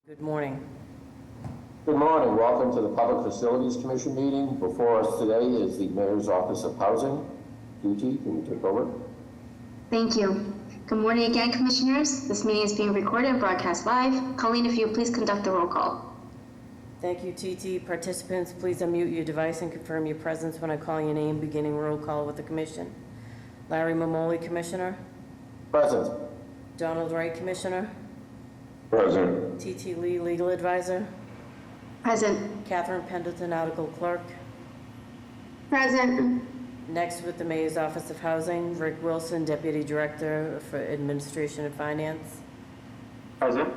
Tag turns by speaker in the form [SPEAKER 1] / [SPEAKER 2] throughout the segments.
[SPEAKER 1] Good morning.
[SPEAKER 2] Good morning. Welcome to the Public Facilities Commission meeting. Before us today is the Mayor's Office of Housing. Duty, can you take over?
[SPEAKER 3] Thank you. Good morning again, Commissioners. This meeting is being recorded and broadcast live. Colleen, if you would please conduct the roll call.
[SPEAKER 1] Thank you, TT. Participants, please unmute your device and confirm your presence when I call your name, beginning roll call with the Commission. Larry Mamoli, Commissioner.
[SPEAKER 2] Present.
[SPEAKER 1] Donald Wright, Commissioner.
[SPEAKER 2] Present.
[SPEAKER 1] TT Lee, Legal Advisor.
[SPEAKER 3] Present.
[SPEAKER 1] Catherine Pendleton, Article Clerk.
[SPEAKER 3] Present.
[SPEAKER 1] Next, with the Mayor's Office of Housing, Rick Wilson, Deputy Director for Administration and Finance.
[SPEAKER 2] Present.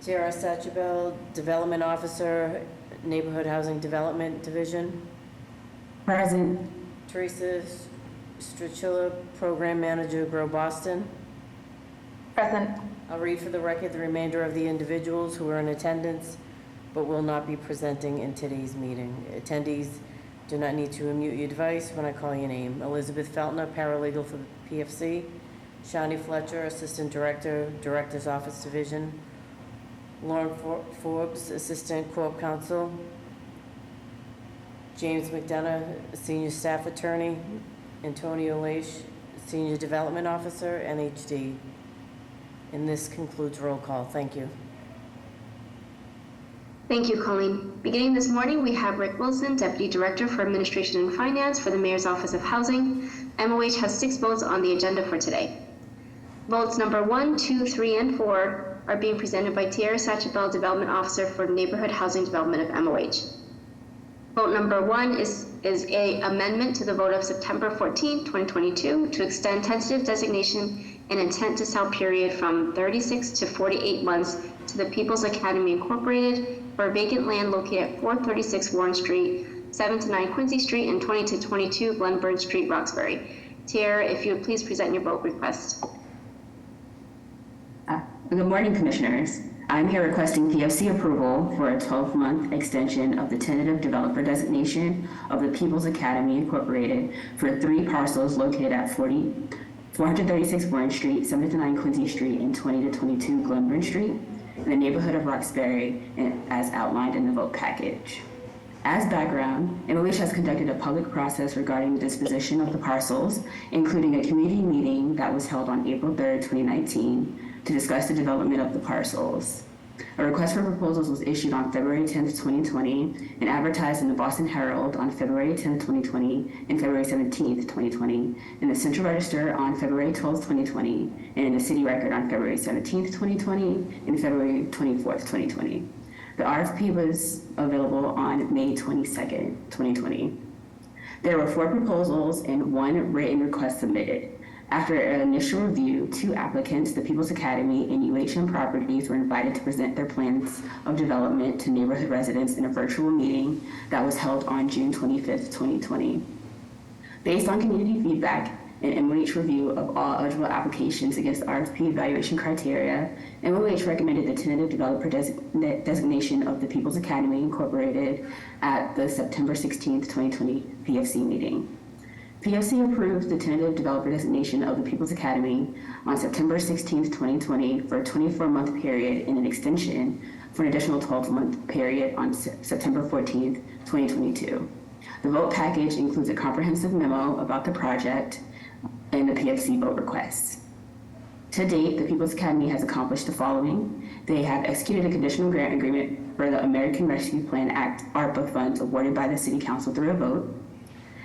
[SPEAKER 1] Tiara Satchebel, Development Officer, Neighborhood Housing Development Division.
[SPEAKER 4] Present.
[SPEAKER 1] Teresa Strachilla, Program Manager, Grow Boston.
[SPEAKER 4] Present.
[SPEAKER 1] I'll read for the record the remainder of the individuals who are in attendance but will not be presenting in today's meeting. Attendees do not need to unmute your device when I call your name. Elizabeth Feltner, Paralegal for the PFC. Shani Fletcher, Assistant Director, Director's Office Division. Lauren Forbes, Assistant Corp Counsel. James McDonough, Senior Staff Attorney. Antonio Leish, Senior Development Officer, NHD. And this concludes roll call. Thank you.
[SPEAKER 3] Thank you, Colleen. Beginning this morning, we have Rick Wilson, Deputy Director for Administration and Finance for the Mayor's Office of Housing. MOH has 6 votes on the agenda for today. Votes number 1, 2, 3, and 4 are being presented by Tiara Satchebel, Development Officer for Neighborhood Housing Development of MOH. Vote number 1 is a amendment to the vote of September 14, 2022 to extend tentative designation and intent to sell period from 36 to 48 months to the People's Academy Incorporated for vacant land located at 436 Warren Street, 7 to 9 Quincy Street, and 20 to 22 Glenburn Street, Roxbury. Tiara, if you would please present your vote request.
[SPEAKER 4] Good morning, Commissioners. I'm here requesting PFC approval for a 12-month extension of the tentative developer designation of the People's Academy Incorporated for 3 parcels located at 436 Warren Street, 7 to 9 Quincy Street, and 20 to 22 Glenburn Street in the neighborhood of Roxbury, as outlined in the vote package. As background, MOH has conducted a public process regarding the disposition of the parcels, including a community meeting that was held on April 3rd, 2019, to discuss the development of the parcels. A request for proposals was issued on February 10th, 2020, and advertised in the Boston Herald on February 10th, 2020, and February 17th, 2020, in the Central Register on February 12th, 2020, and in the City Record on February 17th, 2020, and February 24th, 2020. The RFP was available on May 22nd, 2020. There were 4 proposals and 1 written request submitted. After an initial review, 2 applicants, the People's Academy and UHM Properties, were invited to present their plans of development to neighborhood residents in a virtual meeting that was held on June 25th, 2020. Based on community feedback and MOH review of all eligible applications against the RFP evaluation criteria, MOH recommended the tentative developer designation of the People's Academy Incorporated at the September 16th, 2020 PFC meeting. PFC approved the tentative developer designation of the People's Academy on September 16th, 2020 for a 24-month period and an extension for an additional 12-month period on September 14th, 2022. The vote package includes a comprehensive memo about the project and the PFC vote requests. To date, the People's Academy has accomplished the following. They have executed a conditional grant agreement for the American Rescue Plan Act ARPA funds awarded by the City Council through a vote,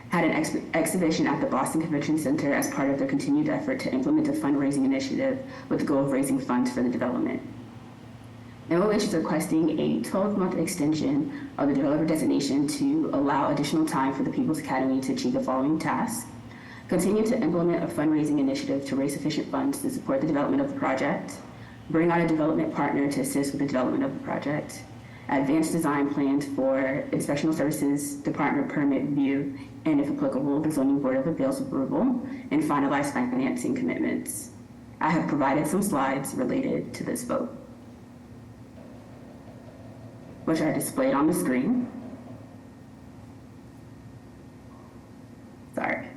[SPEAKER 4] had an exhibition at the Boston Convention Center as part of their continued effort to implement a fundraising initiative with the goal of raising funds for the development. MOH is requesting a 12-month extension of the developer designation to allow additional time for the People's Academy to achieve the following tasks: continue to implement a fundraising initiative to raise sufficient funds to support the development of the project, bring on a development partner to assist with the development of the project, advanced design plans for Inspectional Services Department permit review, and if applicable, the Zoning Board of Appeals approval, and finalize financing commitments. I have provided some slides related to this vote, which are displayed on the screen. Sorry.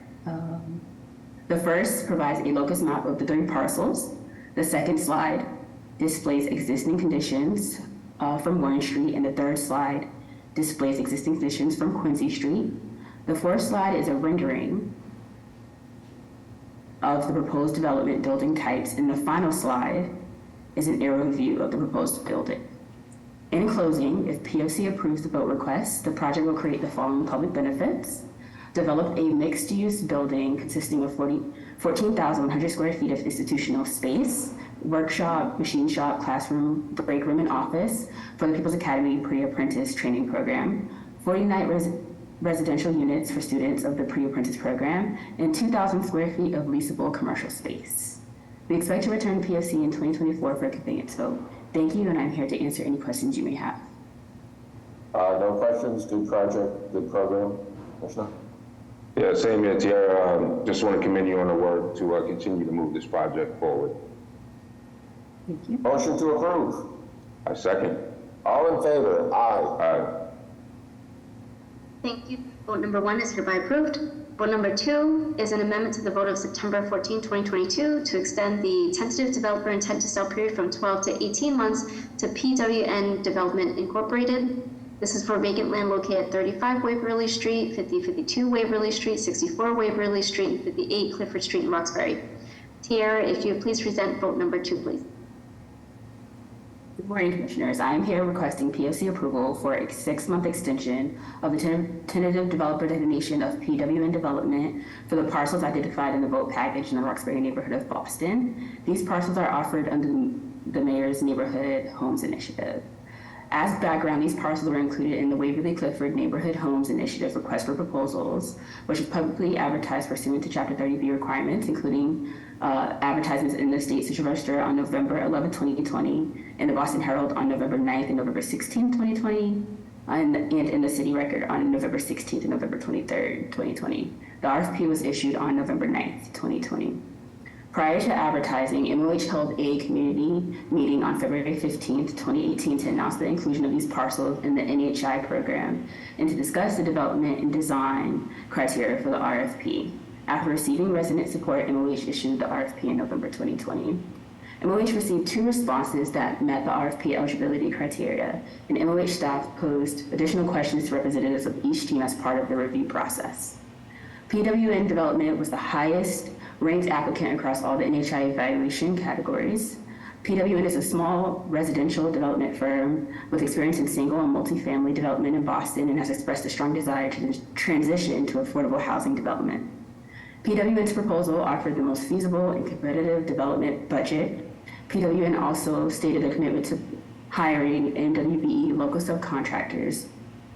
[SPEAKER 4] The first provides a locus map of the 3 parcels. The second slide displays existing conditions from Warren Street, and the third slide displays existing conditions from Quincy Street. The fourth slide is a rendering of the proposed development building types, and the final slide is an aerial view of the proposed building. In closing, if POC approves the vote request, the project will create the following public benefits: develop a mixed-use building consisting of 14,100 square feet of institutional space, workshop, machine shop, classroom, break room, and office for the People's Academy Pre-Apprentice Training Program, 49 residential units for students of the Pre-Apprentice Program, and 2,000 square feet of leasable commercial space. We expect to return POC in 2024 for a conveyance vote. Thank you, and I'm here to answer any questions you may have.
[SPEAKER 2] No questions, good project, good program. Commissioner?
[SPEAKER 5] Yeah, same here, Tierra. Just want to commend you on the work to continue to move this project forward.
[SPEAKER 4] Thank you.
[SPEAKER 2] Motion to approve.
[SPEAKER 5] I second.
[SPEAKER 2] All in favor? Aye.
[SPEAKER 5] Aye.
[SPEAKER 3] Thank you. Vote number 1 is hereby approved. Vote number 2 is an amendment to the vote of September 14, 2022 to extend the tentative developer intent to sell period from 12 to 18 months to PWN Development Incorporated. This is for vacant land located at 35 Waverly Street, 5052 Waverly Street, 64 Waverly Street, and 58 Clifford Street in Roxbury. Tierra, if you would please present vote number 2, please.
[SPEAKER 4] Good morning, Commissioners. I am here requesting POC approval for a 6-month extension of the tentative developer designation of PWN Development for the parcels identified in the vote package in the Roxbury neighborhood of Boston. These parcels are offered under the Mayor's Neighborhood Homes Initiative. As background, these parcels were included in the Waverly Clifford Neighborhood Homes Initiative request for proposals, which is publicly advertised pursuant to Chapter 30B requirements, including advertisements in the State Central Register on November 11, 2020, and the Boston Herald on November 9th and November 16th, 2020, and in the City Record on November 16th and November 23rd, 2020. The RFP was issued on November 9th, 2020. Prior to advertising, MOH held a community meeting on February 15th, 2018 to announce the inclusion of these parcels in the NHI program and to discuss the development and design criteria for the RFP. After receiving resident support, MOH issued the RFP in November 2020. MOH received 2 responses that met the RFP eligibility criteria, and MOH staff posed additional questions to representatives of each team as part of the review process. PWN Development was the highest ranked applicant across all the NHI evaluation categories. PWN is a small residential development firm with experience in single and multifamily development in Boston and has expressed a strong desire to transition to affordable housing development. PWN's proposal offered the most feasible and competitive development budget. PWN also stated a commitment to hiring MWBE local subcontractors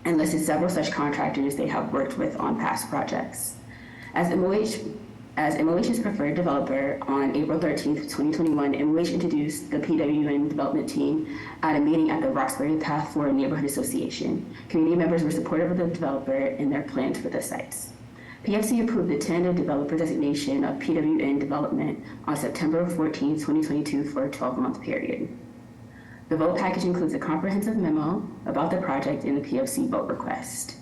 [SPEAKER 4] and listed several such contractors they have worked with on past projects. As MOH's preferred developer, on April 13th, 2021, MOH introduced the PWN development team at a meeting at the Roxbury Path Forward Neighborhood Association. Community members were supportive of the developer and their plans for the sites. PFC approved the tentative developer designation of PWN Development on September 14th, 2022 for a 12-month period. The vote package includes a comprehensive memo about the project and the POC vote request.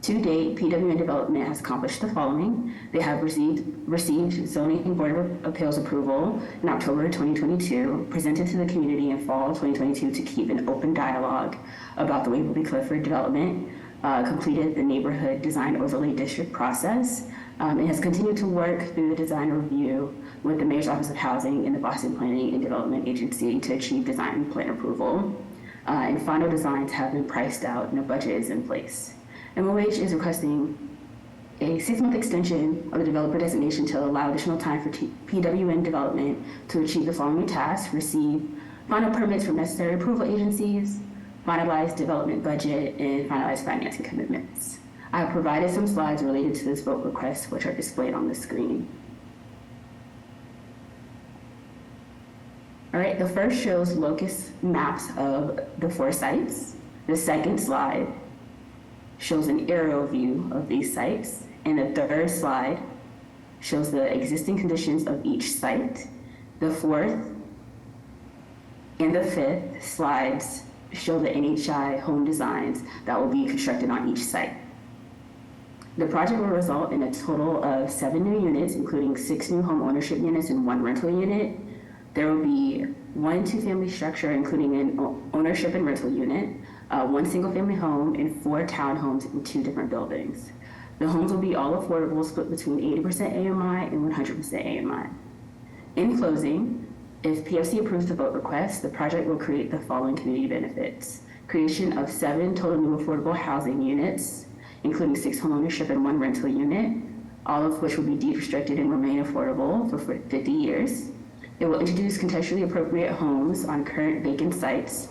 [SPEAKER 4] To date, PWN Development has accomplished the following. They have received Zoning Board of Appeals approval in October 2022, presented to the community in fall 2022 to keep an open dialogue about the Waverly Clifford development, completed the Neighborhood Design Overlay District process, and has continued to work through the design review with the Mayor's Office of Housing and the Boston Planning and Development Agency to achieve design plan approval. And final designs have been priced out and a budget is in place. MOH is requesting a 6-month extension of the developer designation to allow additional time for PWN Development to achieve the following tasks: receive final permits from necessary approval agencies, finalize development budget, and finalize financing commitments. I have provided some slides related to this vote request, which are displayed on the screen. All right, the first shows locus maps of the 4 sites. The second slide shows an aerial view of these sites, and the third slide shows the existing conditions of each site. The 4th and the 5th slides show the NHI home designs that will be constructed on each site. The project will result in a total of 7 new units, including 6 new home ownership units and 1 rental unit. There will be one two-family structure, including an ownership and rental unit, one single-family home, and 4 townhomes in 2 different buildings. The homes will be all affordable, split between 80% AMI and 100% AMI. In closing, if PFC approves the vote request, the project will create the following community benefits: creation of 7 total new affordable housing units, including 6 homeownership and 1 rental unit, all of which will be deed restricted and remain affordable for 50 years. It will introduce contextually appropriate homes on current vacant sites.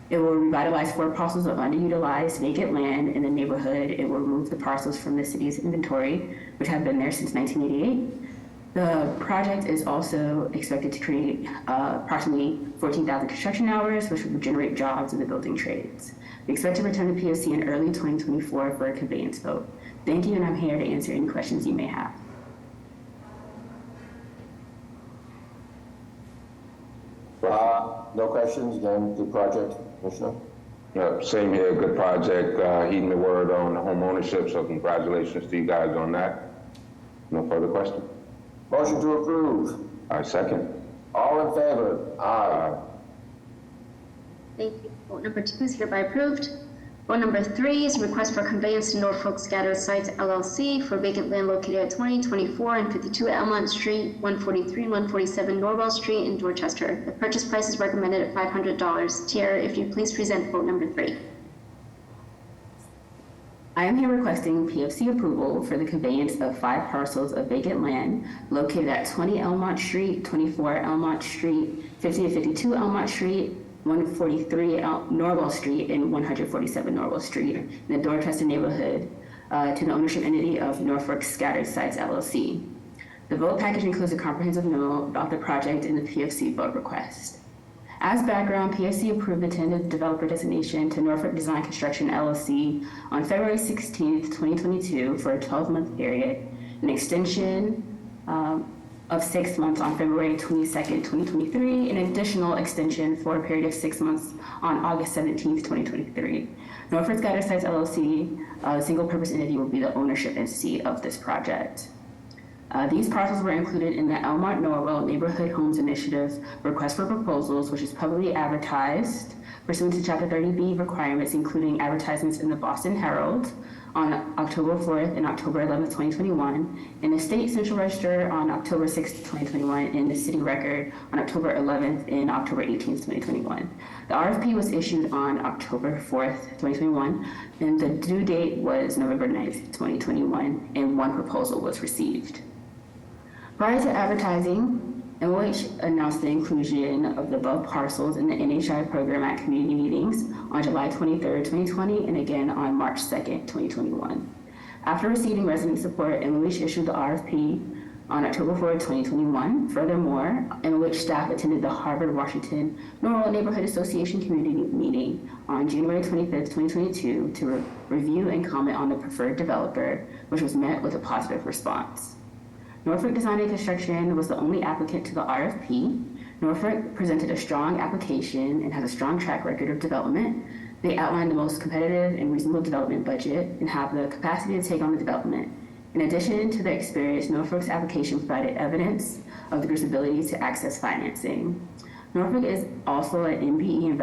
[SPEAKER 4] It will revitalize 4 parcels of underutilized vacant land in the neighborhood. It will remove the parcels from the city's inventory, which have been there since 1988. The project is also expected to create approximately 14,000 construction hours, which will generate jobs in the building trades. We expect to return to POC in early 2024 for a conveyance vote. Thank you, and I'm here to answer any questions you may have.
[SPEAKER 2] No questions, again, good project, Commissioner?
[SPEAKER 5] Yeah, same here, good project, heeding the word on home ownership, so congratulations to you guys on that. No further questions?
[SPEAKER 2] Motion to approve.
[SPEAKER 5] I second.
[SPEAKER 2] All in favor? Aye.
[SPEAKER 3] Thank you. Vote number 2 is hereby approved. Vote number 3 is a request for conveyance to Norfolk Scattered Sites LLC for vacant land located at 20, 24, and 52 Elmont Street, 143 and 147 Norwell Street in Dorchester. The purchase price is recommended at $500. Tiara, if you please present vote number 3.
[SPEAKER 4] I am here requesting PFC approval for the conveyance of 5 parcels of vacant land located at 20 Elmont Street, 24 Elmont Street, 50 and 52 Elmont Street, 143 Norwell Street, and 147 Norwell Street in the Dorchester neighborhood to the ownership entity of Norfolk Scattered Sites LLC. The vote package includes a comprehensive memo about the project and the PFC vote request. As background, PFC approved the tentative developer designation to Norfolk Design Construction LLC on February 16th, 2022 for a 12-month period, an extension of 6 months on February 22nd, 2023, an additional extension for a period of 6 months on August 17th, 2023. Norfolk Scattered Sites LLC, a single-purpose entity, will be the ownership entity of this project. These parcels were included in the Elmont Norwell Neighborhood Homes Initiative request for proposals, which is publicly advertised pursuant to Chapter 30B requirements, including advertisements in the Boston Herald on October 4th and October 11th, 2021, in the State Central Register on October 6th, 2021, and the City Record on October 11th and October 18th, 2021. The RFP was issued on October 4th, 2021, and the due date was November 9th, 2021, and 1 proposal was received. Prior to advertising, MOH announced the inclusion of the above parcels in the NHI program at community meetings on July 23rd, 2020, and again on March 2nd, 2021. After receiving resident support, MOH issued the RFP on October 4th, 2021. Furthermore, MOH staff attended the Harvard-Washington Norwell Neighborhood Association community meeting on January 25th, 2022 to review and comment on the preferred developer, which was met with a positive response. Norfolk Design and Construction was the only applicant to the RFP. Norfolk presented a strong application and has a strong track record of development. They outlined the most competitive and reasonable development budget and have the capacity to take on the development. In addition to their experience, Norfolk's application provided evidence of the group's ability to access financing. Norfolk is also an MBE and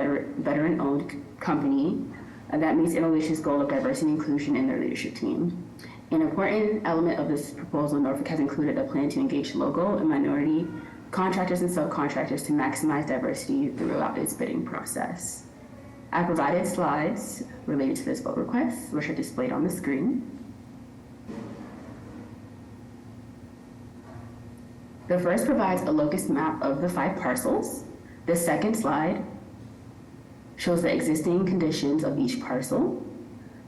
[SPEAKER 4] veteran-owned company that meets MOH's goal of diversity and inclusion in their leadership team. An important element of this proposal, Norfolk has included a plan to engage local and minority contractors and subcontractors to maximize diversity throughout its bidding process. I provided slides related to this vote request, which are displayed on the screen. The first provides a locus map of the 5 parcels. The second slide shows the existing conditions of each parcel.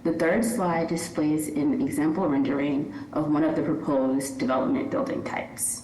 [SPEAKER 4] The third slide displays an example rendering of one of the proposed development building types.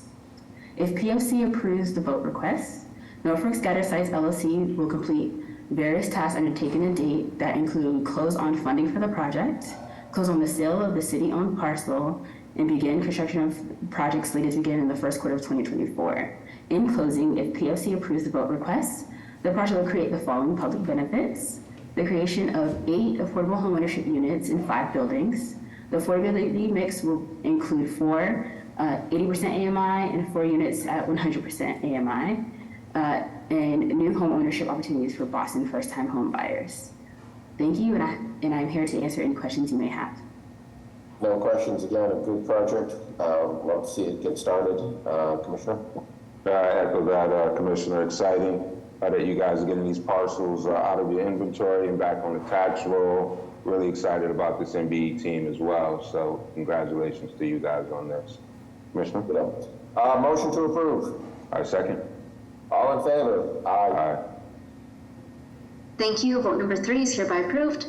[SPEAKER 4] If PFC approves the vote request, Norfolk Scattered Sites LLC will complete various tasks undertaken to date that include close on funding for the project, close on the sale of the city-owned parcel, and begin construction of projects slated to begin in the first quarter of 2024. In closing, if PFC approves the vote request, the project will create the following public benefits: the creation of 8 affordable homeownership units in 5 buildings. The affordability mix will include 4 80% AMI and 4 units at 100% AMI, and new home ownership opportunities for Boston first-time home buyers. Thank you, and I'm here to answer any questions you may have.
[SPEAKER 2] No questions, again, a good project. Love to see it get started. Commissioner?
[SPEAKER 5] I echo that, Commissioner. Exciting that you guys are getting these parcels out of your inventory and back on the tax roll. Really excited about this MBE team as well. So congratulations to you guys on this. Commissioner?
[SPEAKER 2] Motion to approve.
[SPEAKER 5] I second.
[SPEAKER 2] All in favor?
[SPEAKER 5] Aye.
[SPEAKER 3] Thank you. Vote number 3 is hereby approved.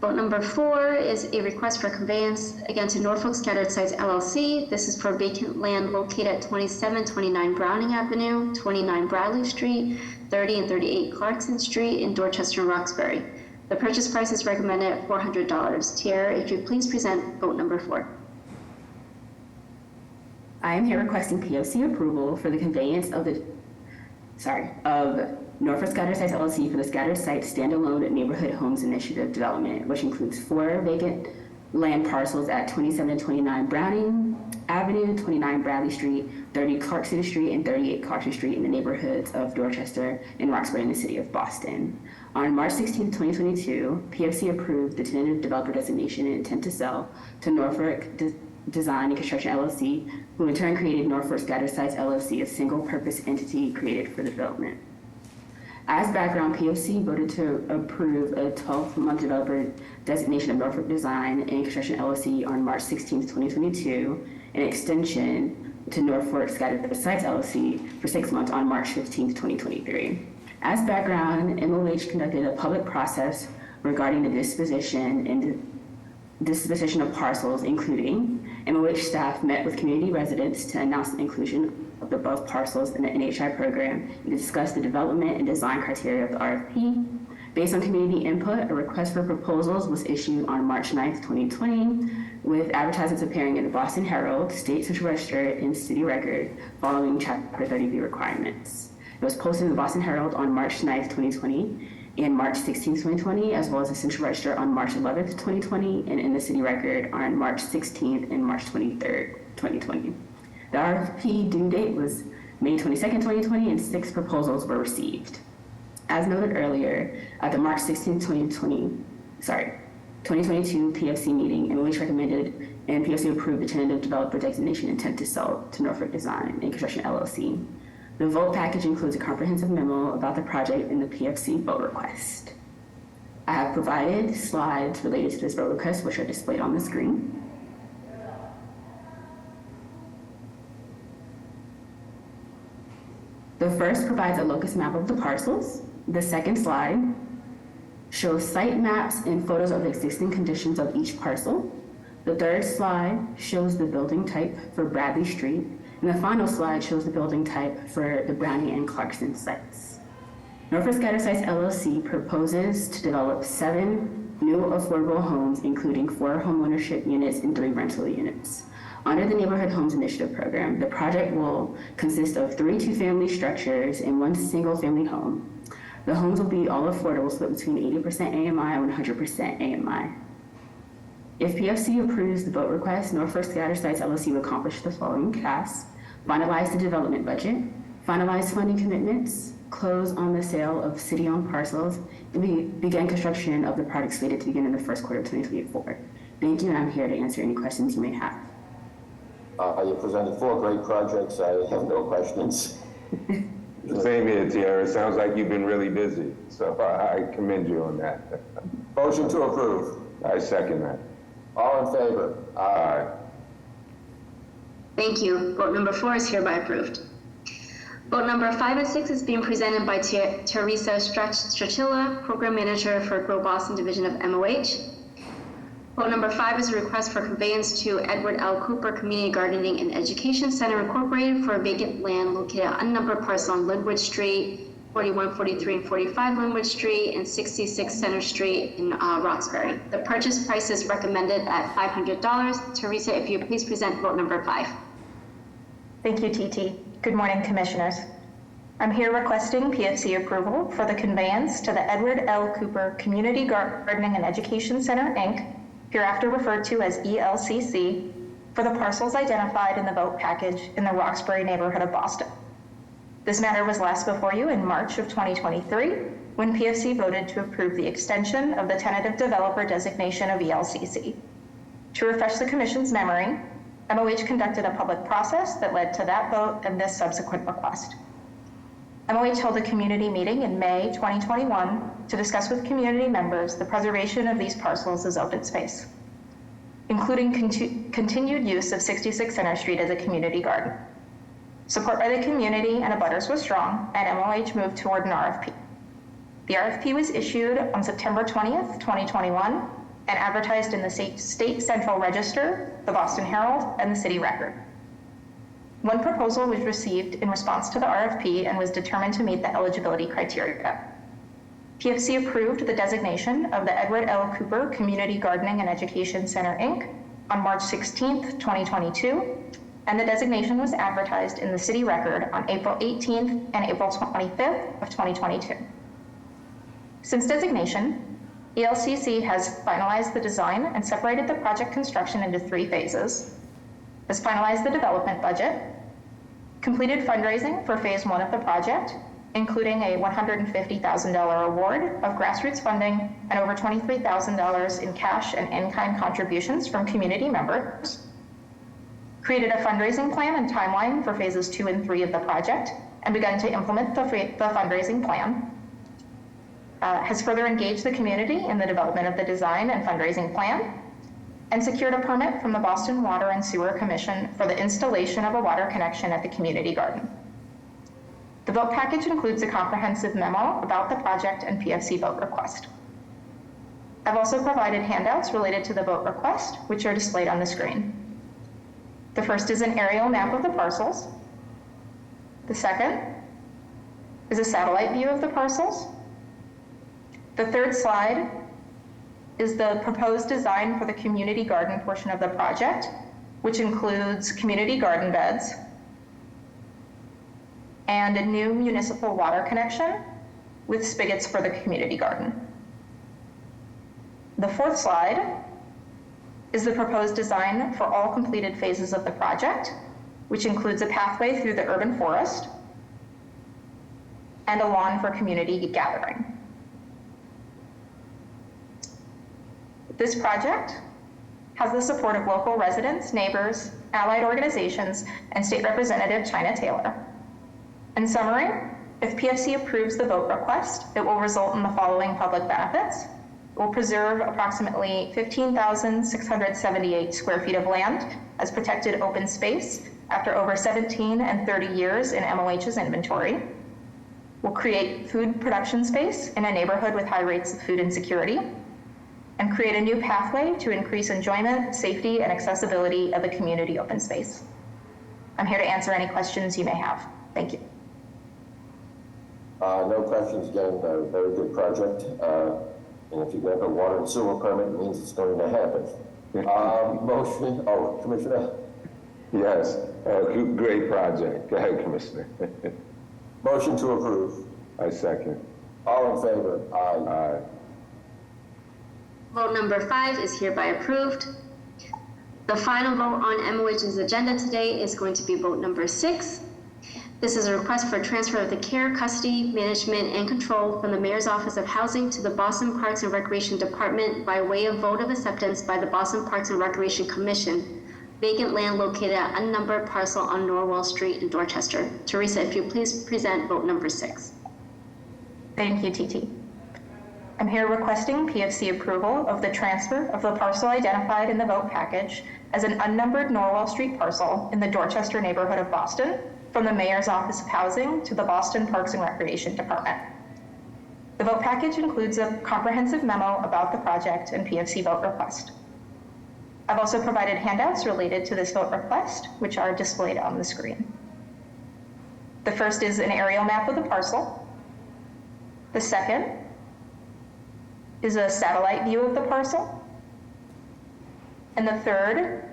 [SPEAKER 3] Vote number 4 is a request for conveyance, again, to Norfolk Scattered Sites LLC. This is for vacant land located at 2729 Browning Avenue, 29 Bradley Street, 30 and 38 Clarkson Street in Dorchester and Roxbury. The purchase price is recommended at $400. Tiara, if you please present vote number 4.
[SPEAKER 4] I am here requesting POC approval for the conveyance of Norfolk Scattered Sites LLC for the Scattered Sites Standalone Neighborhood Homes Initiative Development, which includes 4 vacant land parcels at 2729 Browning Avenue, 29 Bradley Street, 30 Clarkson Street, and 38 Clarkson Street in the neighborhoods of Dorchester and Roxbury in the city of Boston. On March 16, 2022, PFC approved the tentative developer designation and intent to sell to Norfolk Design and Construction LLC, who in turn created Norfolk Scattered Sites LLC, a single-purpose entity created for development. As background, POC voted to approve a 12-month developer designation of Norfolk Design and Construction LLC on March 16, 2022, an extension to Norfolk Scattered Sites LLC for 6 months on March 15, 2023. As background, MOH conducted a public process regarding the disposition of parcels, including MOH staff met with community residents to announce the inclusion of the above parcels in the NHI program and discuss the development and design criteria of the RFP. Based on community input, a request for proposals was issued on March 9th, 2020, with advertisements appearing in the Boston Herald, State Central Register, and City Record following Chapter 30B requirements. It was posted in the Boston Herald on March 9th, 2020, and March 16th, 2020, as well as the Central Register on March 11th, 2020, and in the City Record on March 16th and March 23rd, 2020. The RFP due date was May 22nd, 2020, and 6 proposals were received. As noted earlier, at the March 16th, 2022 PFC meeting, MOH recommended and PFC approved the tentative developer designation intent to sell to Norfolk Design and Construction LLC. The vote package includes a comprehensive memo about the project and the PFC vote request. I have provided slides related to this vote request, which are displayed on the screen. The first provides a locus map of the parcels. The second slide shows site maps and photos of the existing conditions of each parcel. The third slide shows the building type for Bradley Street. And the final slide shows the building type for the Browning and Clarkson sites. Norfolk Scattered Sites LLC proposes to develop 7 new affordable homes, including 4 homeownership units and 3 rental units. Under the Neighborhood Homes Initiative program, the project will consist of 3 two-family structures and 1 single-family home. The homes will be all affordable, split between 80% AMI and 100% AMI. If PFC approves the vote request, Norfolk Scattered Sites LLC will accomplish the following tasks: finalize the development budget, finalize funding commitments, close on the sale of city-owned parcels, and begin construction of the project slated to begin in the first quarter of 2024. Thank you, and I'm here to answer any questions you may have.
[SPEAKER 2] You presented 4 great projects. I have no questions.
[SPEAKER 5] Same here, Tiara. It sounds like you've been really busy, so I commend you on that.
[SPEAKER 2] Motion to approve.
[SPEAKER 5] I second that.
[SPEAKER 2] All in favor?
[SPEAKER 5] Aye.
[SPEAKER 3] Thank you. Vote number 4 is hereby approved. Vote number 5 and 6 is being presented by Teresa Strachilla, Program Manager for Grow Boston Division of MOH. Vote number 5 is a request for conveyance to Edward L. Cooper Community Gardening and Education Center Incorporated for vacant land located at unnumbered parcel on Linwood Street, 41, 43, and 45 Linwood Street, and 66 Center Street in Roxbury. The purchase price is recommended at $500. Teresa, if you please present vote number 5.
[SPEAKER 6] Thank you, TT. Good morning, Commissioners. I'm here requesting PFC approval for the conveyance to the Edward L. Cooper Community Gardening and Education Center, Inc., hereafter referred to as ELCC, for the parcels identified in the vote package in the Roxbury neighborhood of Boston. This matter was last before you in March of 2023, when PFC voted to approve the extension of the tentative developer designation of ELCC. To refresh the Commission's memory, MOH conducted a public process that led to that vote and this subsequent request. MOH held a community meeting in May 2021 to discuss with community members the preservation of these parcels as open space, including continued use of 66 Center Street as a community garden. Support by the community and abutters was strong, and MOH moved toward an RFP. The RFP was issued on September 20th, 2021, and advertised in the State Central Register, the Boston Herald, and the City Record. One proposal was received in response to the RFP and was determined to meet the eligibility criteria. PFC approved the designation of the Edward L. Cooper Community Gardening and Education Center, Inc. on March 16th, 2022, and the designation was advertised in the City Record on April 18th and April 25th of 2022. Since designation, ELCC has finalized the design and separated the project construction into 3 phases, has finalized the development budget, completed fundraising for phase 1 of the project, including a $150,000 award of grassroots funding and over $23,000 in cash and in-kind contributions from community members, created a fundraising plan and timeline for phases 2 and 3 of the project, and begun to implement the fundraising plan, has further engaged the community in the development of the design and fundraising plan, and secured a permit from the Boston Water and Sewer Commission for the installation of a water connection at the community garden. The vote package includes a comprehensive memo about the project and PFC vote request. I've also provided handouts related to the vote request, which are displayed on the screen. The first is an aerial map of the parcels. The second is a satellite view of the parcels. The third slide is the proposed design for the community garden portion of the project, which includes community garden beds and a new municipal water connection with spigots for the community garden. The fourth slide is the proposed design for all completed phases of the project, which includes a pathway through the urban forest and a lawn for community gathering. This project has the support of local residents, neighbors, allied organizations, and State Representative China Taylor. In summary, if PFC approves the vote request, it will result in the following public benefits. It will preserve approximately 15,678 square feet of land as protected open space after over 17 and 30 years in MOH's inventory. Will create food production space in a neighborhood with high rates of food insecurity, and create a new pathway to increase enjoyment, safety, and accessibility of the community open space. I'm here to answer any questions you may have. Thank you.
[SPEAKER 2] No questions. Again, a very good project. And if you get a water and sewer permit, it means it's going to happen. Motion, Commissioner?
[SPEAKER 5] Yes, great project. Go ahead, Commissioner.
[SPEAKER 2] Motion to approve.
[SPEAKER 5] I second.
[SPEAKER 2] All in favor? Aye.
[SPEAKER 5] Aye.
[SPEAKER 3] Vote number 5 is hereby approved. The final vote on MOH's agenda today is going to be vote number 6. This is a request for transfer of the care, custody, management, and control from the Mayor's Office of Housing to the Boston Parks and Recreation Department by way of vote of acceptance by the Boston Parks and Recreation Commission. Vacant land located at unnumbered parcel on Norwell Street in Dorchester. Teresa, if you please present vote number 6.
[SPEAKER 6] Thank you, TT. I'm here requesting PFC approval of the transfer of the parcel identified in the vote package as an unnumbered Norwell Street parcel in the Dorchester neighborhood of Boston from the Mayor's Office of Housing to the Boston Parks and Recreation Department. The vote package includes a comprehensive memo about the project and PFC vote request. I've also provided handouts related to this vote request, which are displayed on the screen. The first is an aerial map of the parcel. The second is a satellite view of the parcel. And the third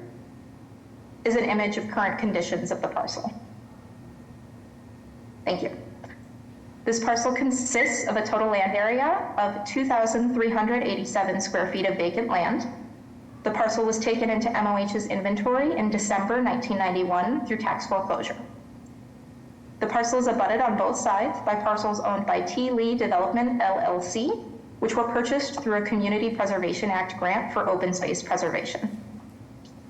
[SPEAKER 6] is an image of current conditions of the parcel. Thank you. This parcel consists of a total land area of 2,387 square feet of vacant land, The parcel was taken into MOH's inventory in December 1991 through tax foreclosure. The parcel is abutted on both sides by parcels owned by T. Lee Development LLC, which were purchased through a Community Preservation Act grant for open space preservation.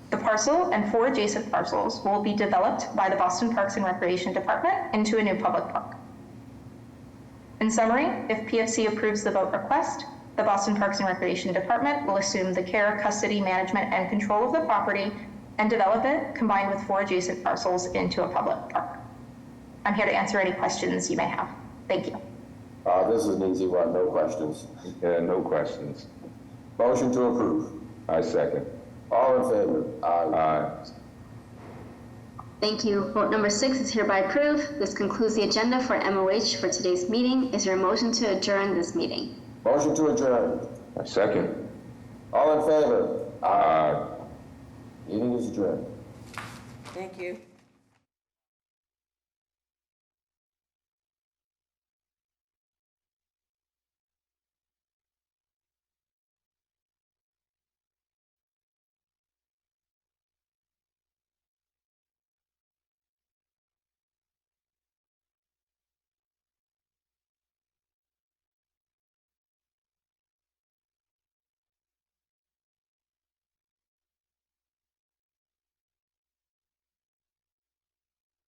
[SPEAKER 6] The parcel and 4 adjacent parcels will be developed by the Boston Parks and Recreation Department into a new public park. In summary, if PFC approves the vote request, the Boston Parks and Recreation Department will assume the care, custody, management, and control of the property and develop it, combined with 4 adjacent parcels, into a public park. I'm here to answer any questions you may have. Thank you.
[SPEAKER 2] This is an easy one, no questions.
[SPEAKER 5] Yeah, no questions.
[SPEAKER 2] Motion to approve.
[SPEAKER 5] I second.
[SPEAKER 2] All in favor? Aye.
[SPEAKER 5] Aye.
[SPEAKER 3] Thank you. Vote number 6 is hereby approved. This concludes the agenda for MOH for today's meeting. Is there a motion to adjourn this meeting?
[SPEAKER 2] Motion to adjourn.
[SPEAKER 5] I second.
[SPEAKER 2] All in favor?
[SPEAKER 5] Aye.
[SPEAKER 2] Meeting is adjourned.
[SPEAKER 1] Thank you.